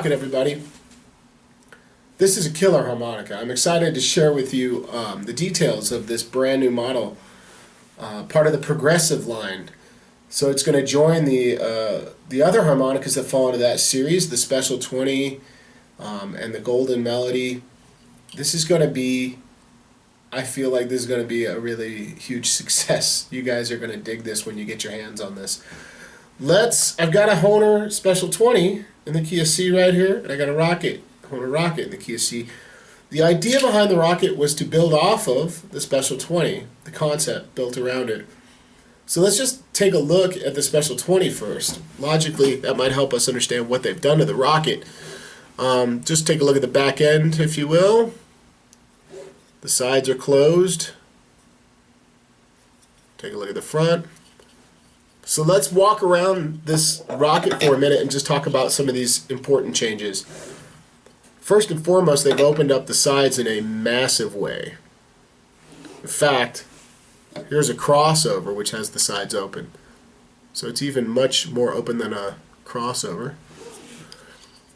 Rocket, everybody. This is a killer harmonica. I'm excited to share with you the details of this brand new model, part of the progressive line. So it's going to join the other harmonicas that fall into that series, the Special 20 and the Golden Melody. This is going to be, I feel like this is going to be a really huge success. You guys are going to dig this when you get your hands on this. I've got a Hohner Special 20 in the key of C right here, and I got a Hohner Rocket in the key of C. The idea behind the Rocket was to build off of the Special 20, the concept built around it. So let's just take a look at the Special 20 first. Logically, that might help us understand what they've done to the Rocket. Just take a look at the back end, if you will. The sides are closed. Take a look at the front. So let's walk around this Rocket for a minute and just talk about some of these important changes. First and foremost, they've opened up the sides in a massive way. In fact, here's a crossover which has the sides open. So it's even much more open than a crossover.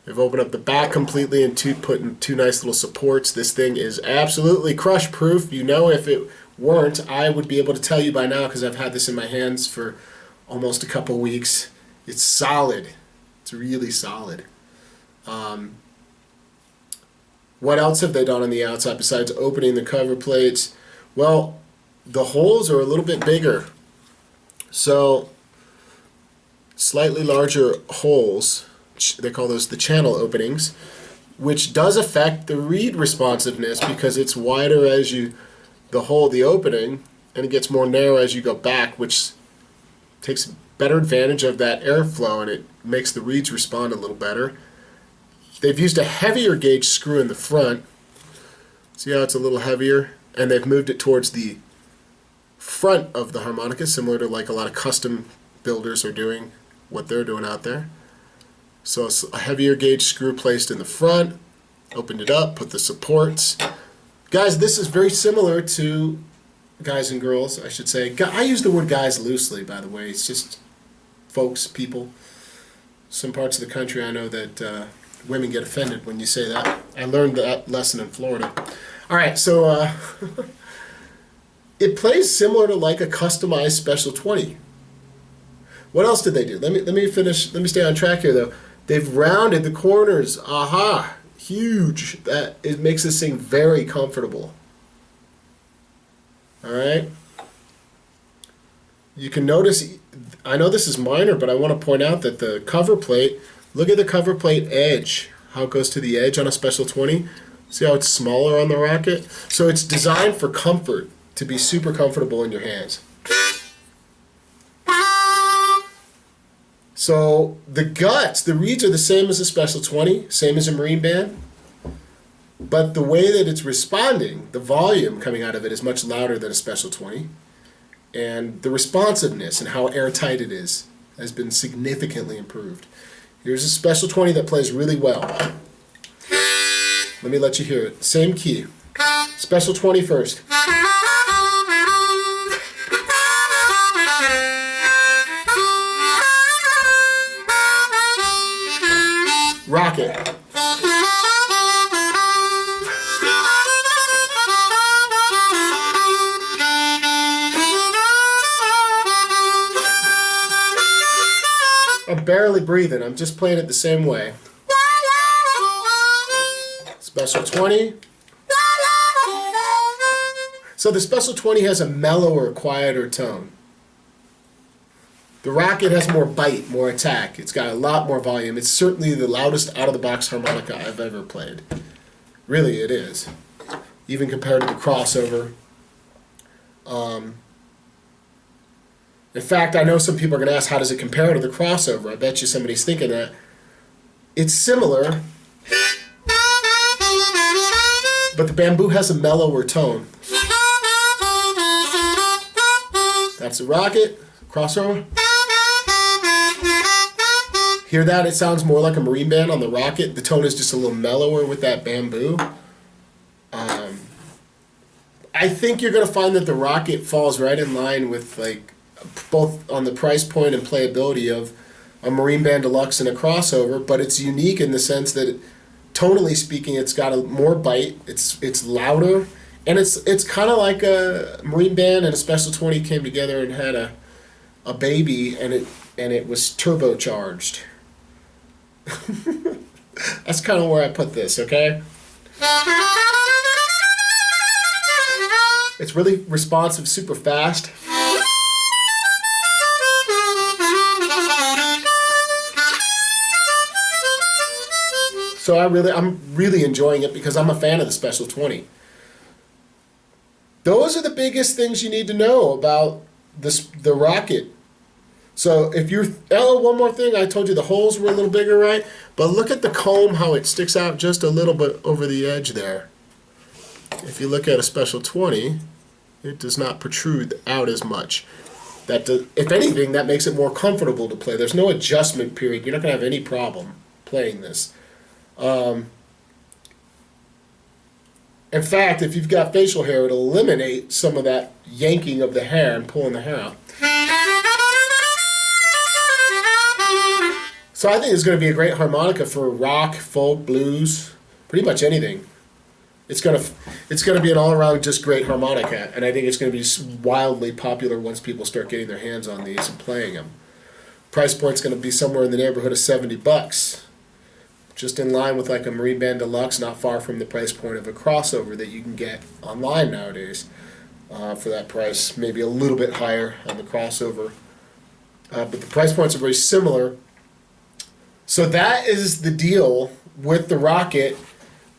They've opened up the back completely and put in two nice little supports. This thing is absolutely crush proof. You know, if it weren't, I would be able to tell you by now because I've had this in my hands for almost a couple weeks. It's solid. It's really solid. What else have they done on the outside besides opening the cover plates? Well, the holes are a little bit bigger. So slightly larger holes, they call those the channel openings, which does affect the reed responsiveness because it's wider as the opening, and it gets more narrow as you go back, which takes better advantage of that airflow, and it makes the reeds respond a little better. They've used a heavier gauge screw in the front. See how it's a little heavier? And they've moved it towards the front of the harmonica, similar to like a lot of custom builders are doing what they're doing out there. So it's a heavier gauge screw placed in the front, opened it up, put the supports. Guys, this is very similar to, guys and girls, I should say. I use the word guys loosely, by the way. It's just folks, people. Some parts of the country I know that women get offended when you say that. I learned that lesson in Florida. Alright, so it plays similar to like a customized Special 20. What else did they do? Let me stay on track here though. They've rounded the corners. Aha! Huge. It makes this thing very comfortable. Alright? You can notice, I know this is minor, but I want to point out that the cover plate, look at the cover plate edge, how it goes to the edge on a Special 20. See how it's smaller on the Rocket? So it's designed for comfort, to be super comfortable in your hands. So the guts, the reeds are the same as a Special 20, same as a Marine Band, but the way that it's responding, the volume coming out of it is much louder than a Special 20, and the responsiveness and how airtight it is has been significantly improved. Here's a Special 20 that plays really well. Let me let you hear it. Same key. Special 20 first. Rocket. I'm barely breathing. I'm just playing it the same way. Special 20. So the Special 20 has a mellower, quieter tone. The Rocket has more bite, more attack. It's got a lot more volume. It's certainly the loudest out-of-the-box harmonica I've ever played. Really, it is. Even compared to the Crossover. In fact, I know some people are going to ask, how does it compare to the Crossover? I bet you somebody's thinking that. It's similar, but the bamboo has a mellower tone. That's the Rocket. Crossover. Hear that? It sounds more like a Marine Band on the Rocket. The tone is just a little mellower with that bamboo. I think you're going to find that the Rocket falls right in line with, like, both on the price point and playability of a Marine Band Deluxe and a Crossover, but it's unique in the sense that, tonally speaking, it's got a more bite. It's louder, and it's kind of like a Marine Band and a Special 20 came together and had a baby, and it was turbocharged. That's kind of where I put this. Okay. It's really responsive, super fast. So I'm really enjoying it because I'm a fan of the Special 20. Those are the biggest things you need to know about the Rocket. So if you're, oh, one more thing, I told you the holes were a little bigger, right? But look at the comb, how it sticks out just a little bit over the edge there. If you look at a Special 20, it does not protrude out as much. If anything, that makes it more comfortable to play. There's no adjustment period. You're not going to have any problem playing this. In fact, if you've got facial hair, it'll eliminate some of that yanking of the hair and pulling the hair out. So I think it's going to be a great harmonica for rock, folk, blues, pretty much anything. It's going to be an all-around just great harmonica, and I think it's going to be wildly popular once people start getting their hands on these and playing them. Price point's going to be somewhere in the neighborhood of $70. Just in line with like a Marine Band Deluxe, not far from the price point of a Crossover that you can get online nowadays for that price. Maybe a little bit higher on the Crossover. But the price points are very similar. So that is the deal with the Rocket.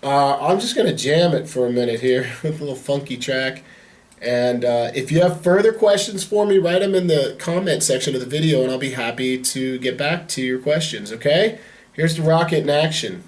I'm just going to jam it for a minute here with a little funky track. And if you have further questions for me, write them in the comment section of the video and I'll be happy to get back to your questions, okay? Here's the Rocket in action.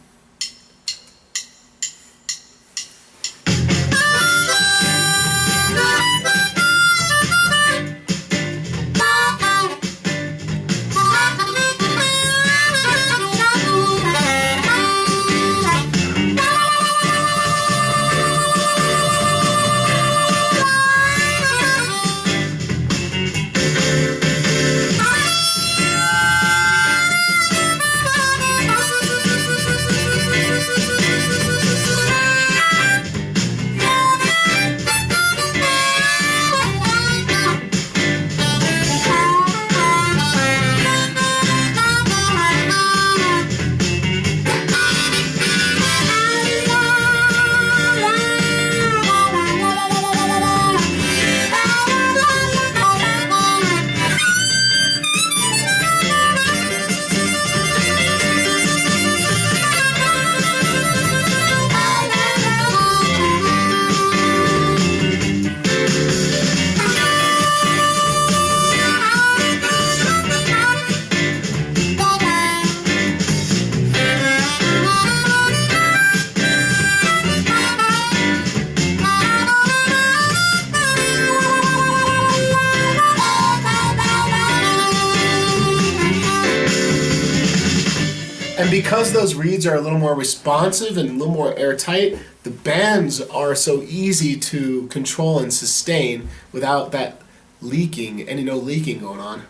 And because those reeds are a little more responsive and a little more airtight, the bends are so easy to control and sustain without that leaking, no leaking going on.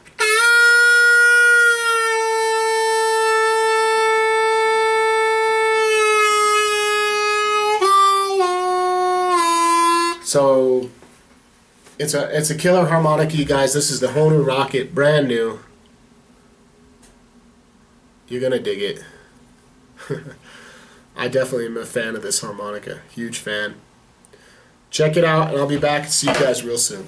So it's a killer harmonica, you guys. This is the Hohner Rocket, brand new. You're gonna dig it. I definitely am a fan of this harmonica. Huge fan. Check it out, and I'll be back and see you guys real soon.